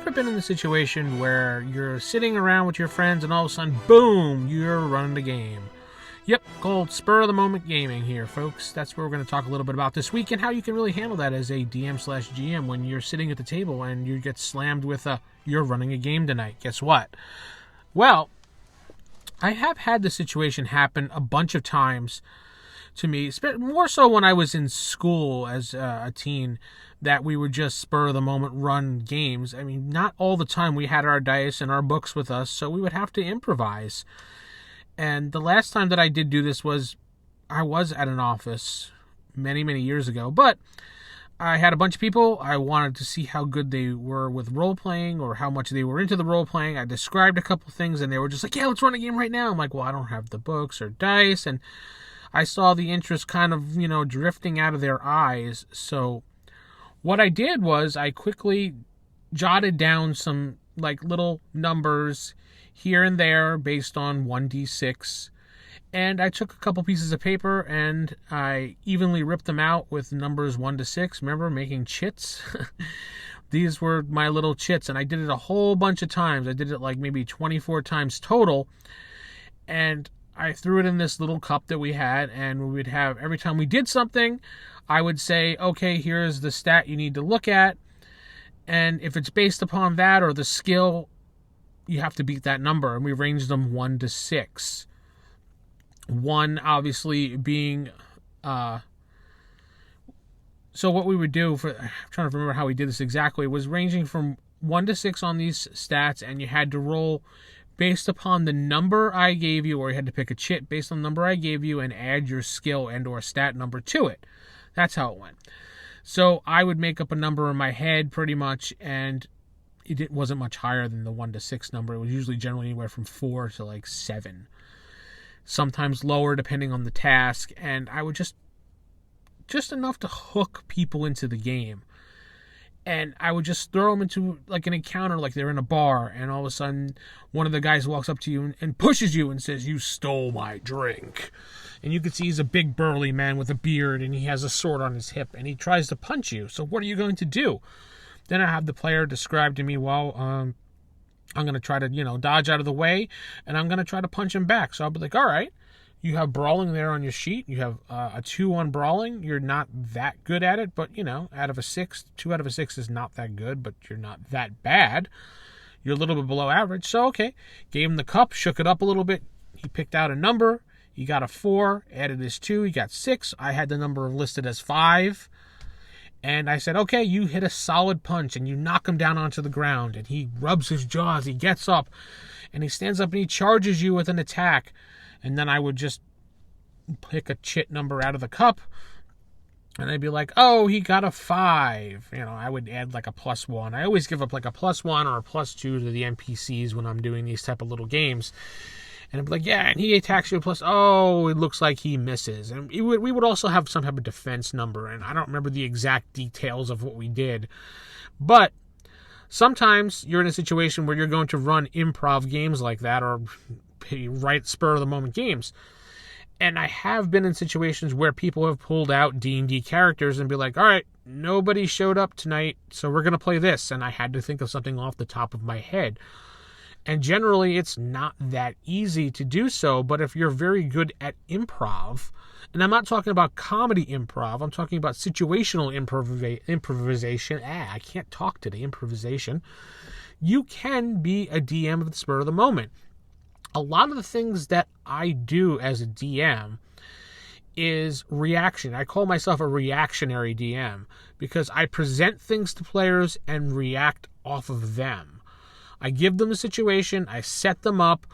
ever been in the situation where you're sitting around with your friends and all of a sudden, boom, you're running the game? Yep, called spur of the moment gaming here, folks. That's what we're going to talk a little bit about this week and how you can really handle that as a DM/GM when you're sitting at the table and you get slammed with you're running a game tonight. Guess what? Well, I have had the situation happen a bunch of times to me, more so when I was in school as a teen, that we would just spur of the moment run games. I mean, not all the time we had our dice and our books with us, so we would have to improvise. And the last time that I did do this I was at an office many, many years ago, but I had a bunch of people. I wanted to see how good they were with role-playing or how much they were into the role-playing. I described a couple things, and they were just like, yeah, let's run a game right now. I'm like, well, I don't have the books or dice, and I saw the interest kind of, drifting out of their eyes. So what I did was I quickly jotted down some, little numbers here and there based on 1d6. And I took a couple pieces of paper and I evenly ripped them out with numbers 1 to 6. Remember making chits? These were my little chits, and I did it a whole bunch of times. I did it maybe 24 times total. And I threw it in this little cup that we had, and we would have, every time we did something, I would say, okay, here's the stat you need to look at. And if it's based upon that or the skill, you have to beat that number. And we ranged them 1 to 6. 1 obviously being, so what we would do I'm trying to remember how we did this exactly, was ranging from 1 to 6 on these stats, and you had to roll based upon the number I gave you, or you had to pick a chit based on the number I gave you and add your skill and or stat number to it. That's how it went. So I would make up a number in my head pretty much, and it wasn't much higher than the 1 to 6 number. It was usually generally anywhere from 4 to 7. Sometimes lower depending on the task, and I would just enough to hook people into the game. And I would just throw them into an encounter, like they're in a bar, and all of a sudden one of the guys walks up to you and pushes you and says, "You stole my drink." And you can see he's a big burly man with a beard, and he has a sword on his hip, and he tries to punch you. So what are you going to do? Then I have the player describe to me, well, I'm going to try to, dodge out of the way, and I'm going to try to punch him back. So I'll be like, all right, you have brawling there on your sheet. You have a 2 on brawling. You're not that good at it, but, out of a 6, 2 out of a 6 is not that good, but you're not that bad. You're a little bit below average. So, okay, gave him the cup, shook it up a little bit. He picked out a number. He got a 4, added his 2. He got 6. I had the number listed as 5. And I said, okay, you hit a solid punch, and you knock him down onto the ground, and he rubs his jaws, he gets up, and he stands up, and he charges you with an attack. And then I would just pick a chit number out of the cup, and I'd be like, oh, he got a 5. I would add a +1. I always give up a +1 or a +2 to the NPCs when I'm doing these type of little games. And I'd be like, yeah, and he attacks you plus, oh, it looks like he misses. And we would also have some type of defense number, and I don't remember the exact details of what we did. But sometimes you're in a situation where you're going to run improv games like that, or write spur-of-the-moment games. And I have been in situations where people have pulled out D&D characters and be like, all right, nobody showed up tonight, so we're going to play this. And I had to think of something off the top of my head. And generally, it's not that easy to do so, but if you're very good at improv, and I'm not talking about comedy improv, I'm talking about situational improvisation. I can't talk today, improvisation. You can be a DM of the spur of the moment. A lot of the things that I do as a DM is reaction. I call myself a reactionary DM because I present things to players and react off of them. I give them a situation, I set them up,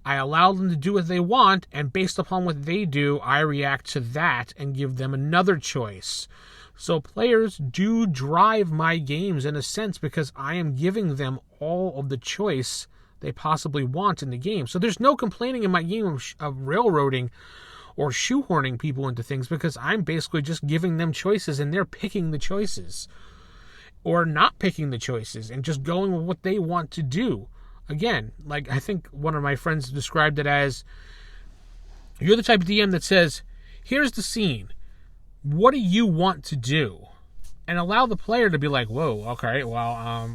I allow them to do what they want, and based upon what they do, I react to that and give them another choice. So players do drive my games in a sense because I am giving them all of the choice they possibly want in the game. So there's no complaining in my game of railroading or shoehorning people into things because I'm basically just giving them choices and they're picking the choices. Or not picking the choices and just going with what they want to do. Again, I think one of my friends described it as, you're the type of DM that says, here's the scene. What do you want to do? and allow the player to be like, whoa, okay, well,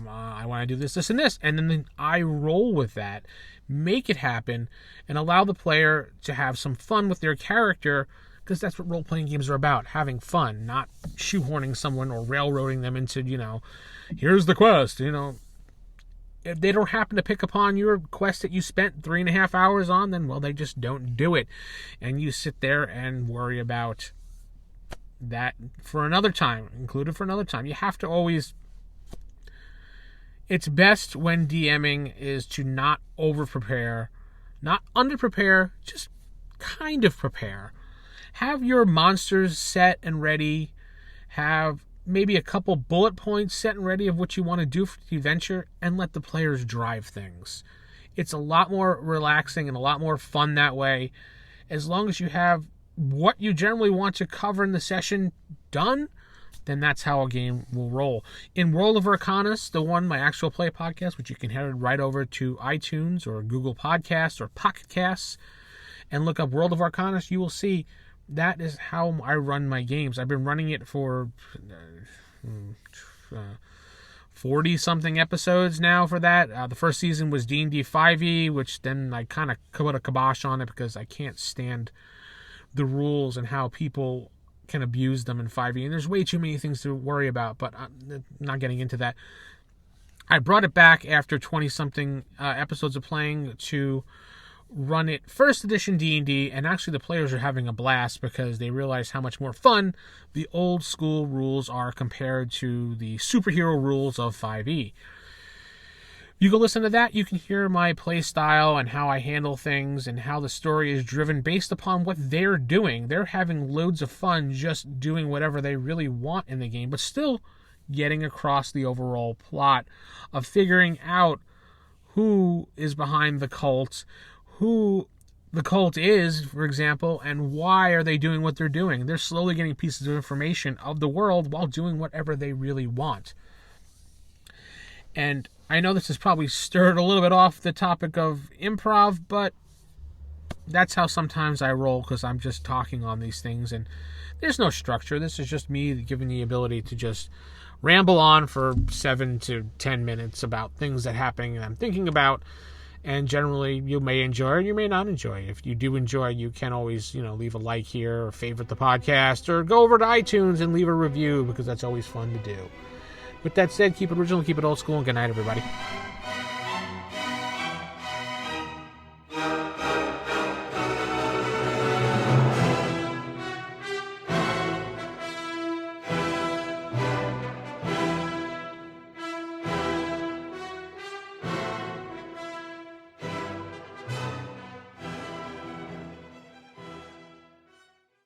I want to do this, this, and this. And then I roll with that, make it happen, and allow the player to have some fun with their character, because that's what role-playing games are about, having fun, not shoehorning someone or railroading them into, here's the quest, If they don't happen to pick upon your quest that you spent 3.5 hours on, then, well, they just don't do it. And you sit there and worry about that for another time, included for another time. You have to always... It's best when DMing is to not over-prepare, not under-prepare, just kind of prepare. Have your monsters set and ready. Have maybe a couple bullet points set and ready of what you want to do for the adventure, and let the players drive things. It's a lot more relaxing and a lot more fun that way. As long as you have what you generally want to cover in the session done, then that's how a game will roll. In World of Arcanus, the one, my actual play podcast, which you can head right over to iTunes or Google Podcasts or Pocket Casts and look up World of Arcanus, you will see that is how I run my games. I've been running it for 40-something episodes now for that. The first season was D&D 5e, which then I kind of put a kibosh on it because I can't stand the rules and how people can abuse them in 5e. And there's way too many things to worry about, but I'm not getting into that. I brought it back after 20-something episodes of playing to run it first edition D&D, and actually the players are having a blast because they realize how much more fun the old school rules are compared to the superhero rules of 5e. You can listen to that. You can hear my play style and how I handle things and how the story is driven based upon what they're doing. They're having loads of fun just doing whatever they really want in the game, but still getting across the overall plot of figuring out who is behind the cult, who the cult is, for example, and why are they doing what they're doing. They're slowly getting pieces of information of the world while doing whatever they really want. And I know this has probably stirred a little bit off the topic of improv, but that's how sometimes I roll, because I'm just talking on these things and there's no structure. This is just me giving the ability to just ramble on for 7 to 10 minutes about things that happen and I'm thinking about. And generally, you may enjoy or you may not enjoy. If you do enjoy, you can always, leave a like here or favorite the podcast or go over to iTunes and leave a review, because that's always fun to do. With that said, keep it original, keep it old school, and good night, everybody.